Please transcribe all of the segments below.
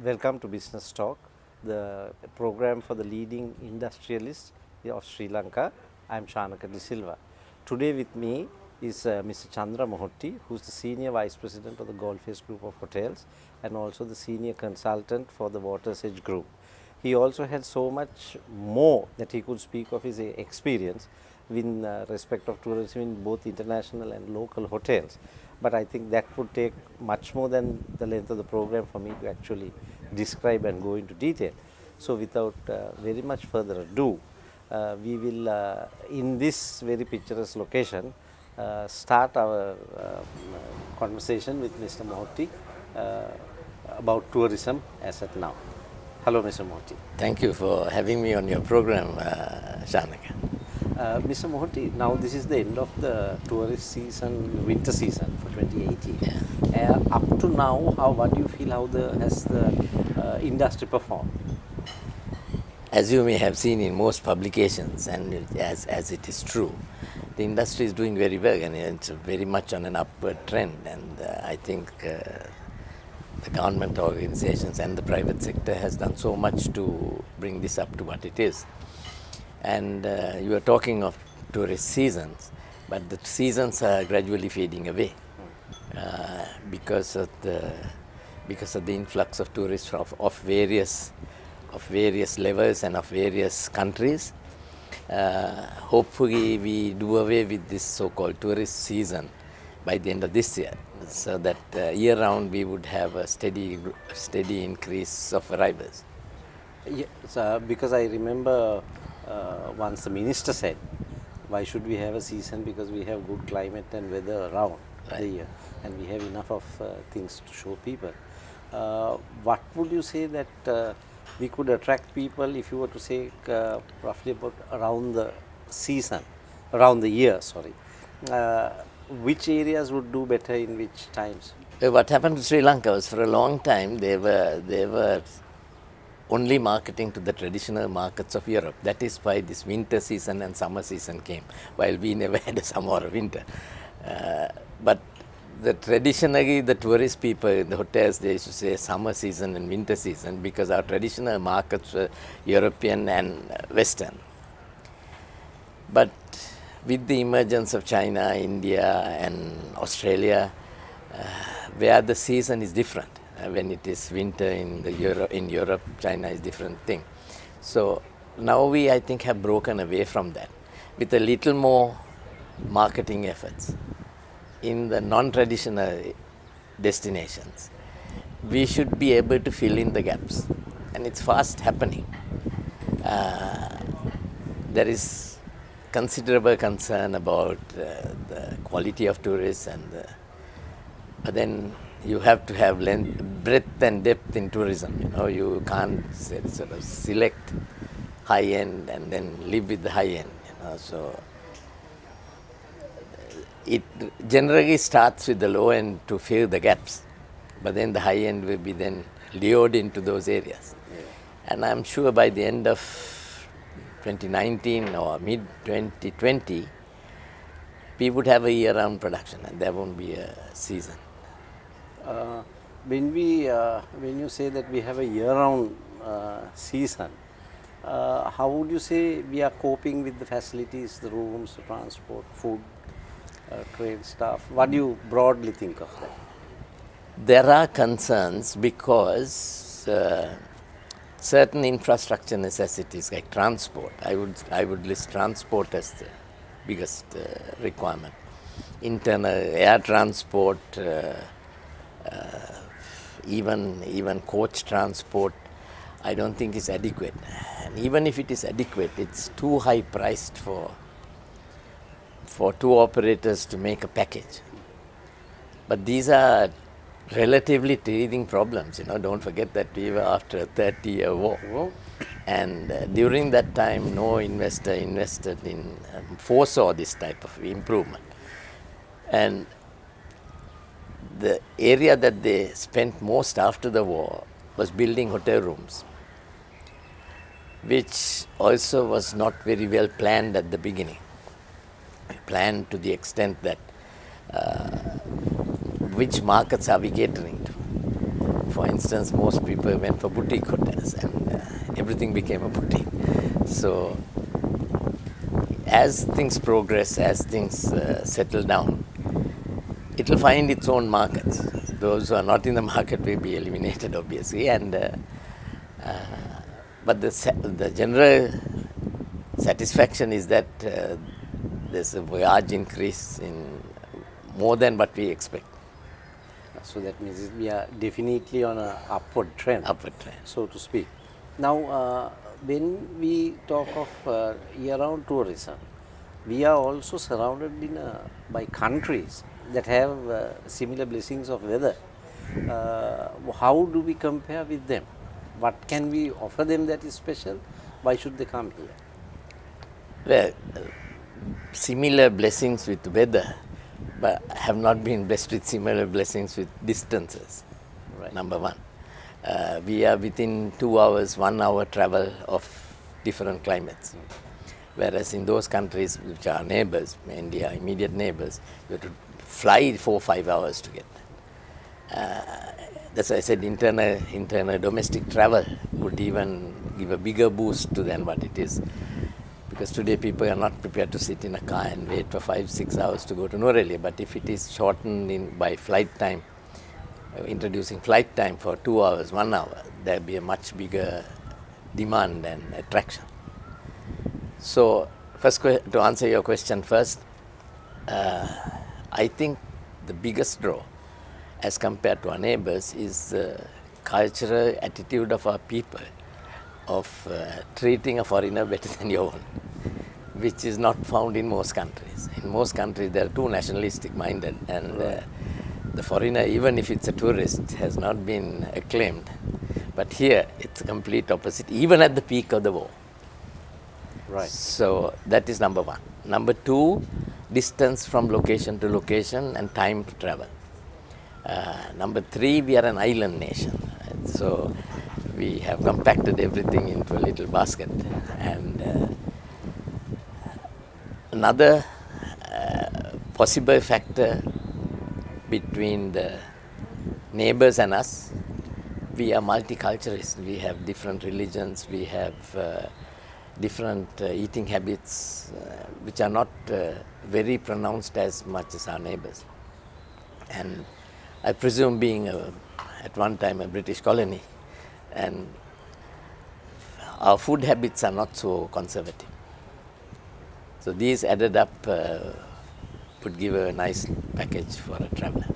Welcome to Business Talk, the program for the leading industrialists of Sri Lanka. I am Chandra Silva. Today with me is Mr. Chandra Mohotti, who is the Senior Vice President of the Galle Group of Hotels and also the Senior Consultant for the Water's Edge Group. He also had so much more that he could speak of his experience in respect of tourism in both international and local hotels. But I think that would take much more than the length of the program for me to actually describe and go into detail. So without very much further ado, we will in this very picturesque location start our conversation with Mr. Mohotti about tourism as at now. Hello, Mr. Mohotti. Thank you for having me on your program, Chandra. Mr. Mohotti, now this is the end of the tourist season, winter season for 2018. Yeah. Up to now, what do you feel, has the industry performed? As you may have seen in most publications, and as it is true, the industry is doing very well, and it's very much on an upward trend. And I think the government organizations and the private sector has done so much to bring this up to what it is. And you are talking of tourist seasons, but the seasons are gradually fading away because of the influx of tourists of various levels and of various countries. Hopefully we do away with this so-called tourist season by the end of this year, so that year round we would have a steady increase of arrivals. Yes, because I remember once the minister said, why should we have a season, because we have good climate and weather around the year and we have enough of things to show people. What would you say that we could attract people if you were to say roughly about around the season, around the year, sorry. Which areas would do better in which times? What happened to Sri Lanka was, for a long time they were only marketing to the traditional markets of Europe. That is why this winter season and summer season came, while we never had a summer or a winter. But traditionally the tourist people in the hotels, they used to say summer season and winter season, because our traditional markets were European and Western. But with the emergence of China, India and Australia, where the season is different, when it is winter in Europe, China is different thing. So now we, I think, have broken away from that with a little more marketing efforts in the non-traditional destinations. We should be able to fill in the gaps, and it's fast happening. There is considerable concern about the quality of tourists, but then you have to have breadth and depth in tourism. You know, you can't sort of select high end and then live with the high end. You know, so it generally starts with the low end to fill the gaps, but then the high end will be then lured into those areas. Yeah. And I'm sure by the end of 2019 or mid 2020, we would have a year-round production, and there won't be a season. When you say that we have a year-round season, how would you say we are coping with the facilities, the rooms, the transport, food, trade staff? What do you broadly think of that? There are concerns because certain infrastructure necessities like transport, I would list transport as the biggest requirement. Internal air transport, even coach transport, I don't think is adequate. And even if it is adequate, it's too high priced for two operators to make a package. But these are relatively teething problems. You know, don't forget that we were after a 30-year war. And during that time, no investor invested in, foresaw this type of improvement. And the area that they spent most after the war was building hotel rooms, which also was not very well planned at the beginning. Planned to the extent that which markets are we catering to? For instance, most people went for boutique hotels, and everything became a boutique. So as things progress, as things settle down, it will find its own markets. Those who are not in the market will be eliminated, obviously. But the general satisfaction is that there's a voyage increase in more than what we expect. So that means we are definitely on a upward trend, so to speak. Now, when we talk of year-round tourism, we are also surrounded by countries that have similar blessings of weather. How do we compare with them? What can we offer them that is special? Why should they come here? Well, similar blessings with weather, but have not been blessed with similar blessings with distances. Right. Number one, we are within 2 hours, 1 hour travel of different climates. Whereas in those countries which are neighbors, India, immediate neighbors, you have to fly 4 or 5 hours to get. That's why I said internal domestic travel would even give a bigger boost to than what it is. Because today people are not prepared to sit in a car and wait for 5-6 hours to go to Norelia. But if it is shortened by flight time, introducing flight time for 2 hours, 1 hour, there will be a much bigger demand and attraction. So, first to answer your question first, I think the biggest draw as compared to our neighbors is the cultural attitude of our people of treating a foreigner better than your own, which is not found in most countries. In most countries, they are too nationalistic minded, and the foreigner, even if it's a tourist, has not been acclaimed. But here, it's a complete opposite, even at the peak of the war. Right. So that is number one. Number two, distance from location to location and time to travel. Number three, we are an island nation. So we have compacted everything into a little basket. And another possible factor between the neighbors and us, we are multiculturalists. We have different religions, we have different eating habits, which are not very pronounced as much as our neighbors. And I presume being at one time a British colony, and our food habits are not so conservative. So these added up would give a nice package for a traveler.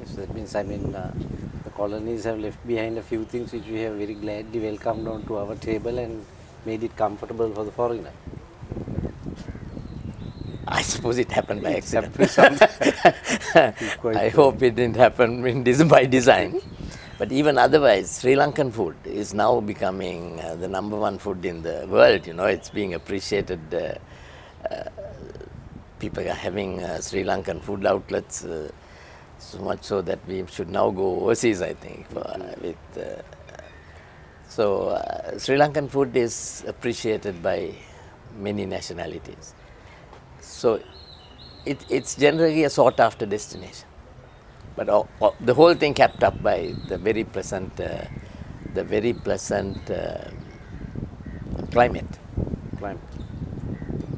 So that means, the colonies have left behind a few things which we have very gladly welcomed onto our table and made it comfortable for the foreigner. I suppose it happened by accident. I hope it didn't happen by design. But even otherwise, Sri Lankan food is now becoming the number one food in the world. You know, it's being appreciated. People are having Sri Lankan food outlets, so much so that we should now go overseas, I think. Sri Lankan food is appreciated by many nationalities. So it's generally a sought after destination. But the whole thing kept up by the very pleasant climate.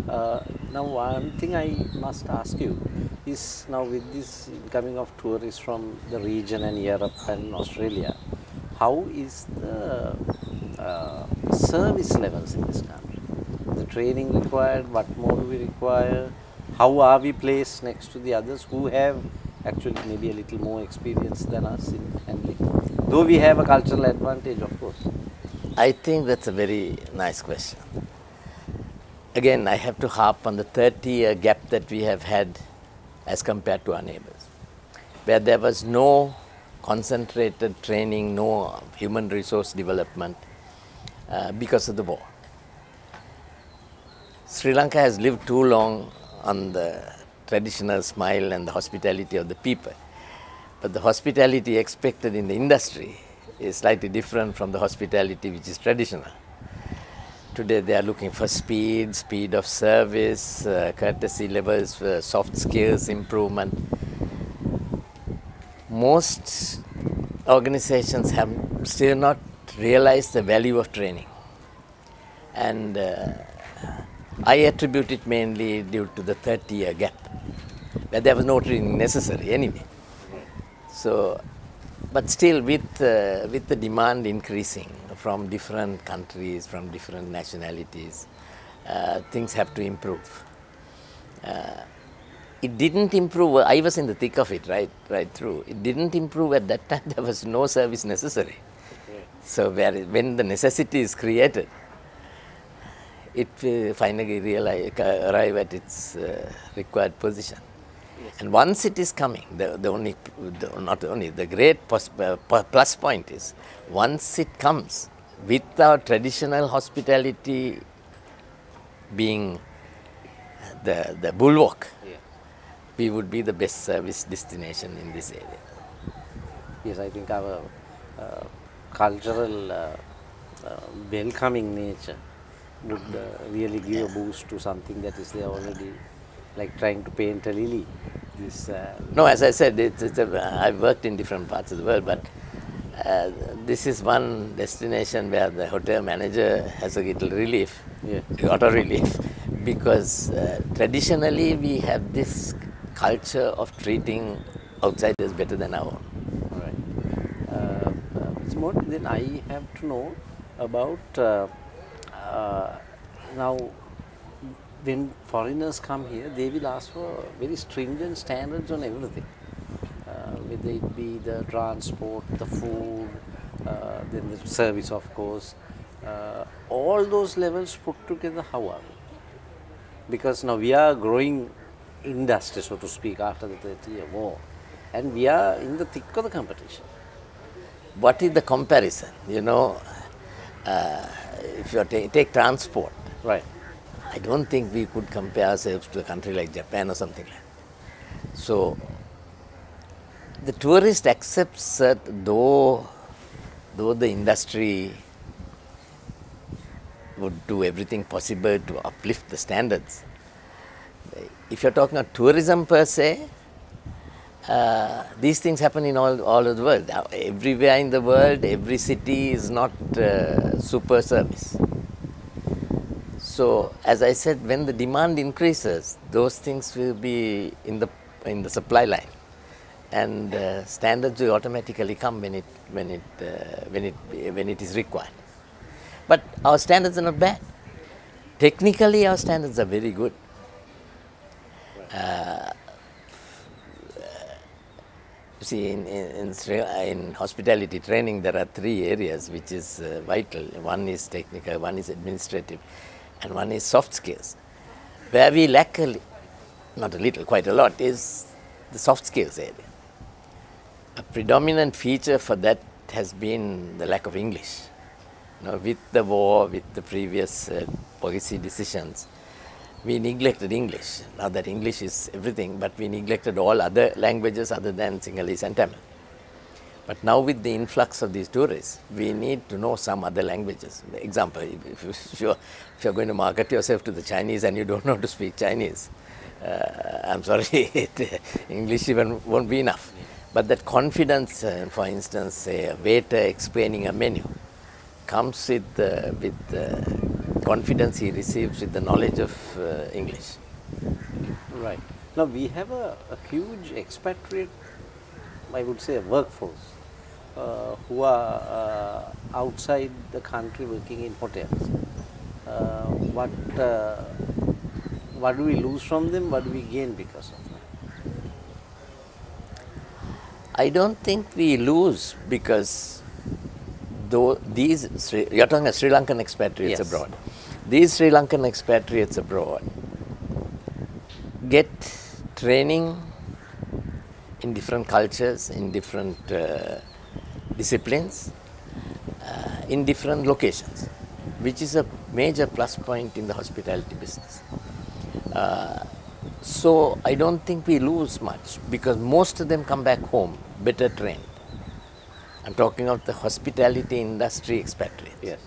Now, one thing I must ask you is, now with this coming of tourists from the region and Europe and Australia, how is the service levels in this country? The training required, what more do we require? How are we placed next to the others who have actually maybe a little more experience than us in handling? Though we have a cultural advantage, of course. I think that's a very nice question. Again, I have to harp on the 30-year gap that we have had as compared to our neighbors, where there was no concentrated training, no human resource development because of the war. Sri Lanka has lived too long on the traditional smile and the hospitality of the people. But the hospitality expected in the industry is slightly different from the hospitality which is traditional. Today they are looking for speed of service, courtesy levels, soft skills improvement. Most organizations have still not realized the value of training. And I attribute it mainly due to the 30-year gap, where there was no training necessary anyway. So, but still with the demand increasing from different countries, from different nationalities, things have to improve. It didn't improve. I was in the thick of it, right through. It didn't improve at that time. There was no service necessary. So when the necessity is created, it finally arrive at its required position. And once it is coming, the great plus point is, once it comes, with our traditional hospitality being the bulwark, we would be the best service destination in this area. Yes, I think our cultural welcoming nature would really give a boost to something that is there already, like trying to paint a lily. This No, as I said, I've worked in different parts of the world, but this is one destination where the hotel manager has a little relief, auto relief, because traditionally we have this culture of treating outsiders better than our own. It's more, then I have to know about now when foreigners come here, they will ask for very stringent standards on everything, whether it be the transport, the food, then the service, of course. All those levels put together, how are we? Because now we are growing industry, so to speak, after the 30-year war, and we are in the thick of the competition. What is the comparison? You know, if you take transport, Right. I don't think we could compare ourselves to a country like Japan or something like that. So, the tourist accepts that though the industry would do everything possible to uplift the standards, if you're talking about tourism per se, these things happen in all of the world. Everywhere in the world, every city is not super service. So, as I said, when the demand increases, those things will be in the supply line, and standards will automatically come when it is required. But our standards are not bad. Technically, our standards are very good. You see, in hospitality training, there are three areas which is vital. One is technical, one is administrative, and one is soft skills. Where we lack not a little, quite a lot, is the soft skills area. A predominant feature for that has been the lack of English. Now, with the war, with the previous policy decisions, we neglected English. Now that English is everything, but we neglected all other languages other than Sinhalese and Tamil. But now with the influx of these tourists, we need to know some other languages. Example, if you're going to market yourself to the Chinese and you don't know how to speak Chinese, I'm sorry, English even won't be enough. But that confidence, for instance, say a waiter explaining a menu, comes with confidence he receives with the knowledge of English. Right. Now we have a huge expatriate, I would say, workforce who are outside the country working in hotels. What do we lose from them? What do we gain because of that? I don't think we lose, because though you're talking about Sri Lankan expatriates Yes. abroad. These Sri Lankan expatriates abroad get training in different cultures, in different disciplines, in different locations, which is a major plus point in the hospitality business. So I don't think we lose much, because most of them come back home better trained. I'm talking of the hospitality industry expatriates. Yes.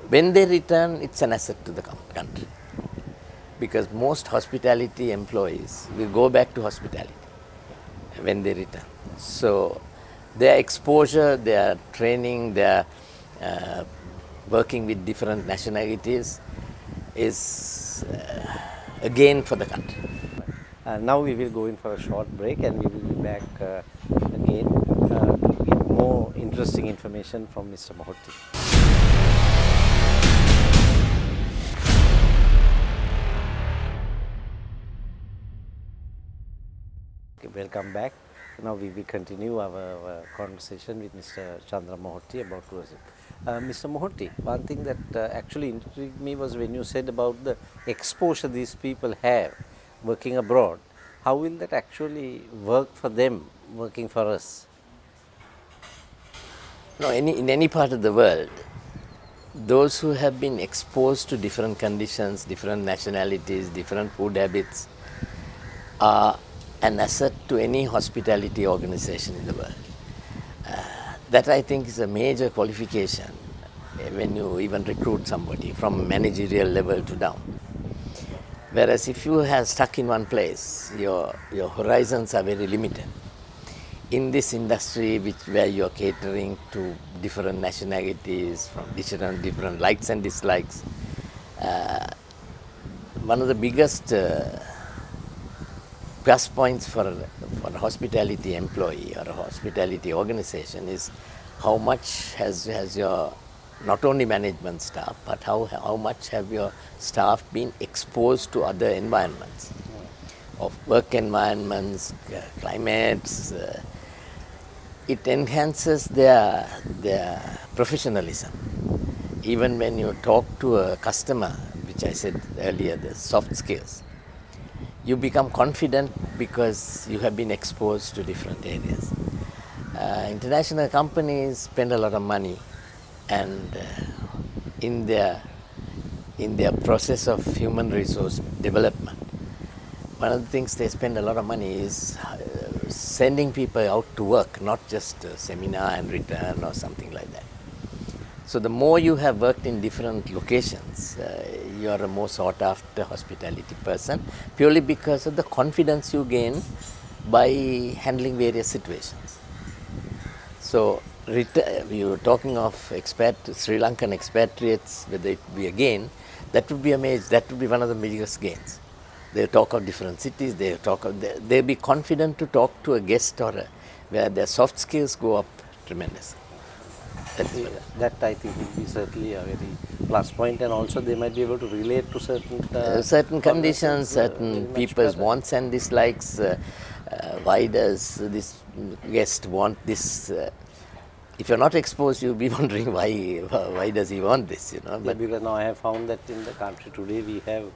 When they return, it's an asset to the country, because most hospitality employees will go back to hospitality. when they return. So their exposure, their training, their working with different nationalities is a gain for the country. Now we will go in for a short break and we will be back again to get more interesting information from Mr. Mohotti. Okay, welcome back. Now we will continue our conversation with Mr. Chandra Mohotti about tourism. Mr. Mohotti, one thing that actually intrigued me was when you said about the exposure these people have working abroad. How will that actually work for them working for us? No, in any part of the world, those who have been exposed to different conditions, different nationalities, different food habits are an asset to any hospitality organization in the world. That I think is a major qualification when you even recruit somebody from managerial level to down. Whereas if you have stuck in one place, your horizons are very limited. In this industry where you are catering to different nationalities from different likes and dislikes, one of the biggest plus points for a hospitality employee or a hospitality organization is how much has your not only management staff, but how much have your staff been exposed to other environments, of work environments, climates. It enhances their professionalism. Even when you talk to a customer, which I said earlier, the soft skills, you become confident because you have been exposed to different areas. International companies spend a lot of money, and in their process of human resource development, one of the things they spend a lot of money is sending people out to work, not just a seminar and return or something like that. So the more you have worked in different locations, you are a more sought after hospitality person, purely because of the confidence you gain by handling various situations. So you were talking of Sri Lankan expatriates, whether it be a gain, that would be one of the biggest gains. They talk of different cities, they'll be confident to talk to a guest where their soft skills go up tremendously. That I think will be certainly a very plus point, and also they might be able to relate to certain conditions, certain people's wants and dislikes. Why does this guest want this? If you're not exposed, you'll be wondering why does he want this, you know. But because now I have found that in the country today we have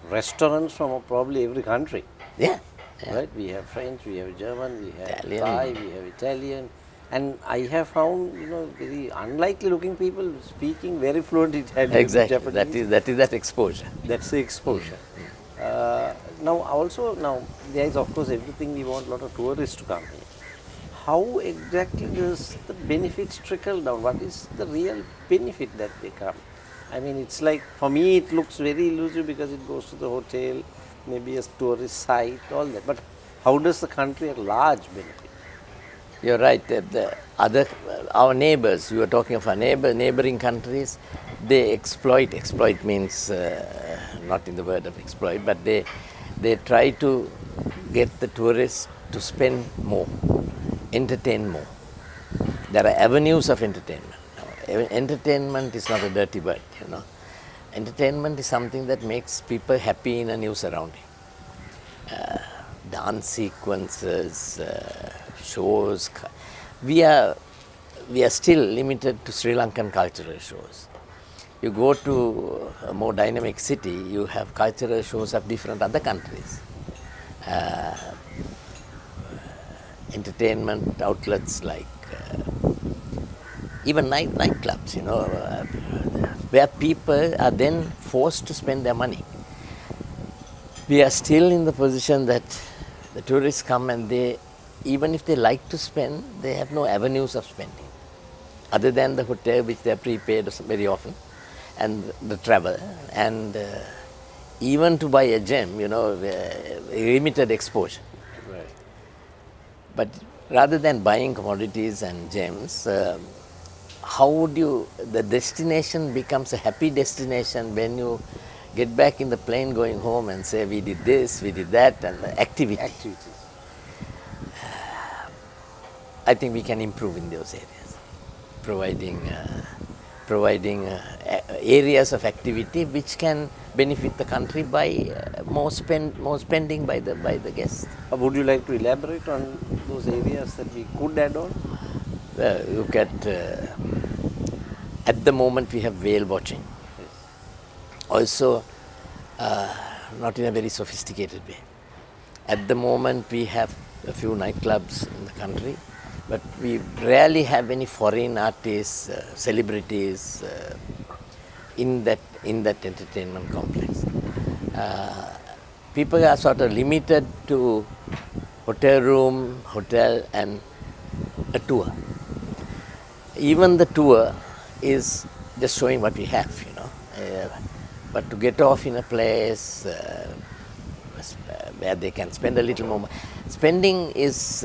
restaurants from probably every country. Yeah. Right? We have French, we have German, we have Italian. Thai, we have Italian. And I have found, very unlikely looking people speaking very fluent Italian. Exactly. Japanese. That is that exposure. That's the exposure. Now there is of course everything we want a lot of tourists to come here. How exactly does the benefits trickle down? What is the real benefit that they come? I mean, it's like, for me it looks very elusive because it goes to the hotel, maybe a tourist site, all that. But how does the country at large benefit? You're right. Our neighbors, you were talking of our neighboring countries, they exploit. Exploit means not in the word of exploit, but they try to get the tourists to spend more, entertain more. There are avenues of entertainment. Entertainment is not a dirty word, you know. Entertainment is something that makes people happy in a new surrounding. Dance sequences, shows. We are still limited to Sri Lankan cultural shows. You go to a more dynamic city, you have cultural shows of different other countries. Entertainment outlets like even nightclubs, where people are then forced to spend their money. We are still in the position that the tourists come and even if they like to spend, they have no avenues of spending other than the hotel, which they are prepaid very often, and the travel, and even to buy a gem, limited exposure. Right. But rather than buying commodities and gems, how would you, the destination becomes a happy destination when you get back in the plane going home and say, we did this, we did that, and the activity. Activities. I think we can improve in those areas, providing areas of activity which can benefit the country by more spending by the guests. Would you like to elaborate on those areas that we could add on? Look at the moment we have whale watching. Also, not in a very sophisticated way. At the moment we have a few nightclubs in the country, but we rarely have any foreign artists, celebrities in that entertainment complex. People are sort of limited to hotel room, hotel, and a tour. Even the tour is just showing what we have, you know. But to get off in a place where they can spend a little more, spending is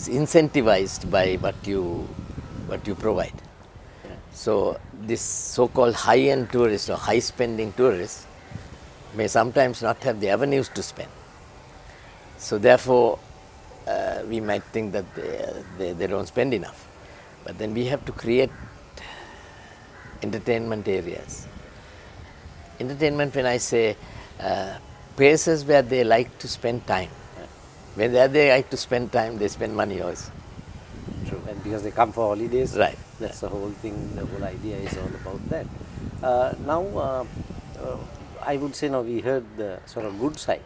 incentivized by what you provide. So this so-called high-end tourist or high-spending tourist may sometimes not have the avenues to spend. So therefore, we might think that they don't spend enough. But then we have to create entertainment areas. Entertainment, when I say places where they like to spend time. When they like to spend time, they spend money also. True, and because they come for holidays, Right. That's the whole thing. The whole idea is all about that. Now, I would say now we heard the sort of good side.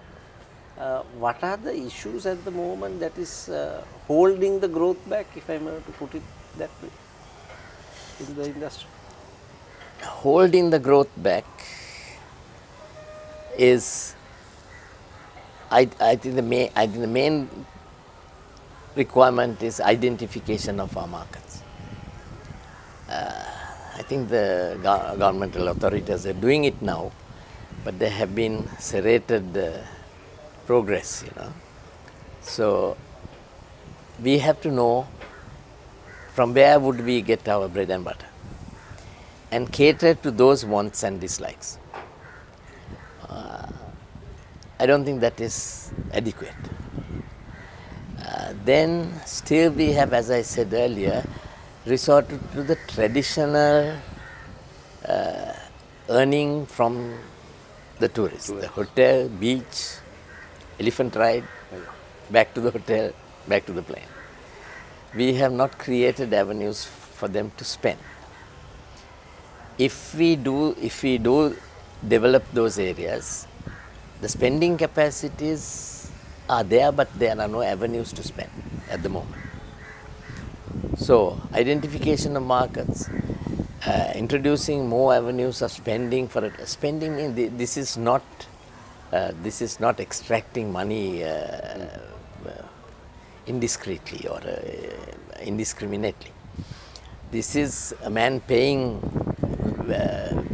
What are the issues at the moment that is holding the growth back, if I were to put it that way, in the industry? Holding the growth back is, I think the main requirement is identification of our markets. I think the governmental authorities are doing it now, but there have been serrated progress, you know. So we have to know from where would we get our bread and butter and cater to those wants and dislikes. I don't think that is adequate. Then still we have, as I said earlier, resorted to the traditional earning from the tourists. The hotel, beach, elephant ride, back to the hotel, back to the plane. We have not created avenues for them to spend. If we do develop those areas, the spending capacities are there, but there are no avenues to spend at the moment. So, identification of markets, introducing more avenues of spending for it. Spending in this is not extracting money indiscreetly or indiscriminately. This is a man paying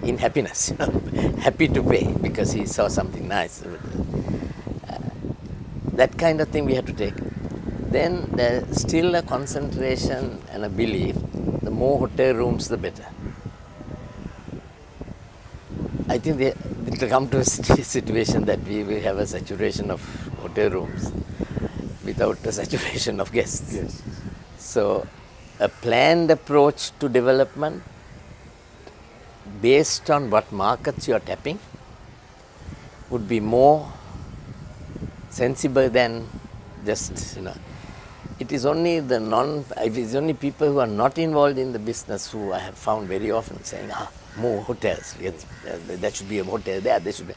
in happiness, you know, happy to pay because he saw something nice. That kind of thing we have to take. Then there's still a concentration and a belief, the more hotel rooms the better. I think it will come to a situation that we will have a saturation of hotel rooms without a saturation of guests. Yes. So a planned approach to development based on what markets you are tapping would be more sensible than just, you know, it is only people who are not involved in the business who I have found very often saying, more hotels, there should be a hotel there should be.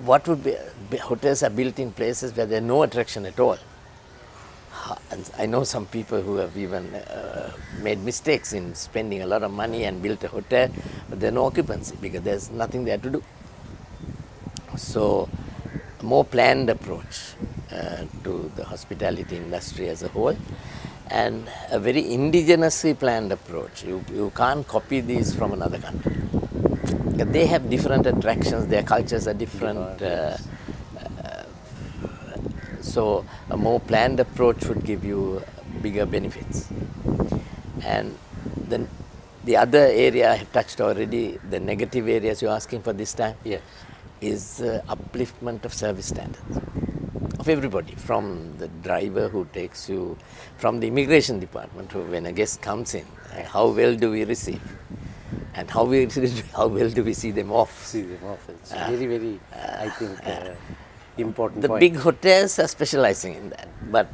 What would be, hotels are built in places where there is no attraction at all. And I know some people who have even made mistakes in spending a lot of money and built a hotel, but there is no occupancy because there is nothing there to do. So, a more planned approach to the hospitality industry as a whole, and a very indigenously planned approach. You can't copy these from another country. They have different attractions, their cultures are different. So a more planned approach would give you bigger benefits. And then the other area I have touched already, the negative areas you're asking for this time, Yes. is upliftment of service standards of everybody, from the driver who takes you, from the immigration department, who, when a guest comes in, how well do we receive, and how well do we see them off. See them off. It's very, very, I think, important The point. big hotels are specializing in that, but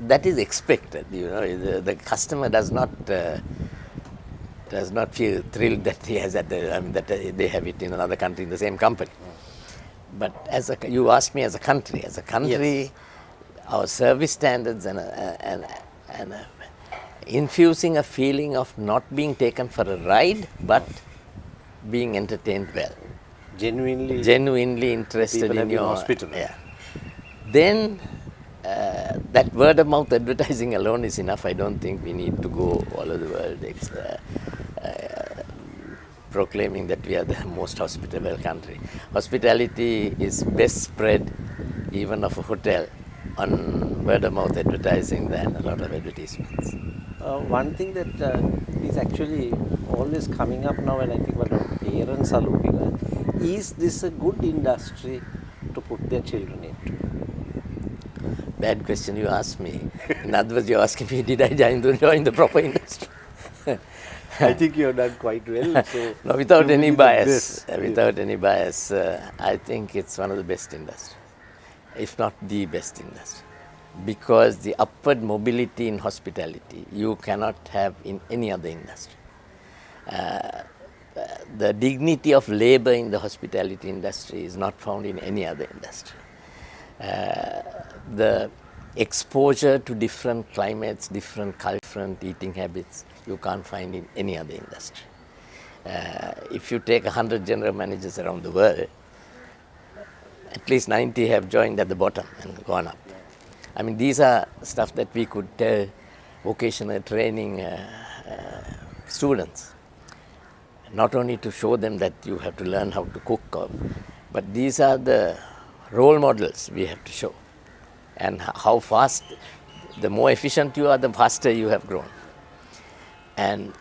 that is expected. You know, the customer does not feel thrilled that he has that. That they have it in another country in the same company. But you asked me as a country, Yes. our service standards and infusing a feeling of not being taken for a ride, but being entertained well, genuinely interested people have in been your hospitable. Yeah. Then that word of mouth advertising alone is enough. I don't think we need to go all over the world proclaiming that we are the most hospitable country. Hospitality is best spread, even of a hotel, on word of mouth advertising than a lot of advertisements. One thing that is actually always coming up now, and I think what our parents are looking at, is this a good industry to put their children into? Bad question you asked me. In other words, you're asking me, did I join the proper industry? I think you have done quite well. So No, without you any will be the bias. best. Without any bias, I think it's one of the best industries, if not the best industry. Because the upward mobility in hospitality you cannot have in any other industry. The dignity of labor in the hospitality industry is not found in any other industry. The exposure to different climates, different culture, different eating habits, you can't find in any other industry. If you take 100 general managers around the world, at least 90 have joined at the bottom and gone up. I mean, these are stuff that we could tell vocational training students, not only to show them that you have to learn how to cook, but these are the role models we have to show. And how fast, the more efficient you are, the faster you have grown. And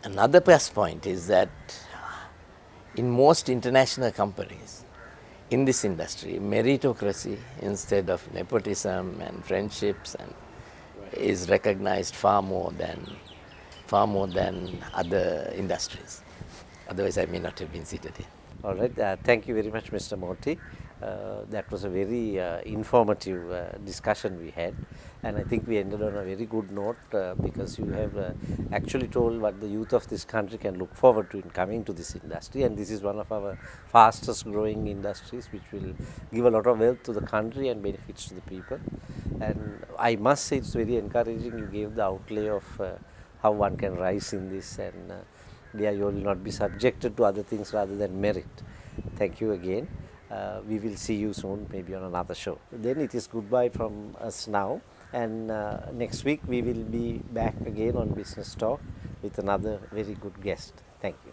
another plus point is that in most international companies, in this industry, meritocracy instead of nepotism and friendships is recognized far more than other industries. Otherwise, I may not have been seated here. All right. Thank you very much, Mr. Mohotti. That was a very informative discussion we had, and I think we ended on a very good note because you have actually told what the youth of this country can look forward to in coming to this industry, and this is one of our fastest growing industries which will give a lot of wealth to the country and benefits to the people. And I must say it's very encouraging. You gave the outlay of how one can rise in this, and where you will not be subjected to other things rather than merit. Thank you again. We will see you soon, maybe on another show. Then it is goodbye from us now, and next week we will be back again on Business Talk with another very good guest. Thank you.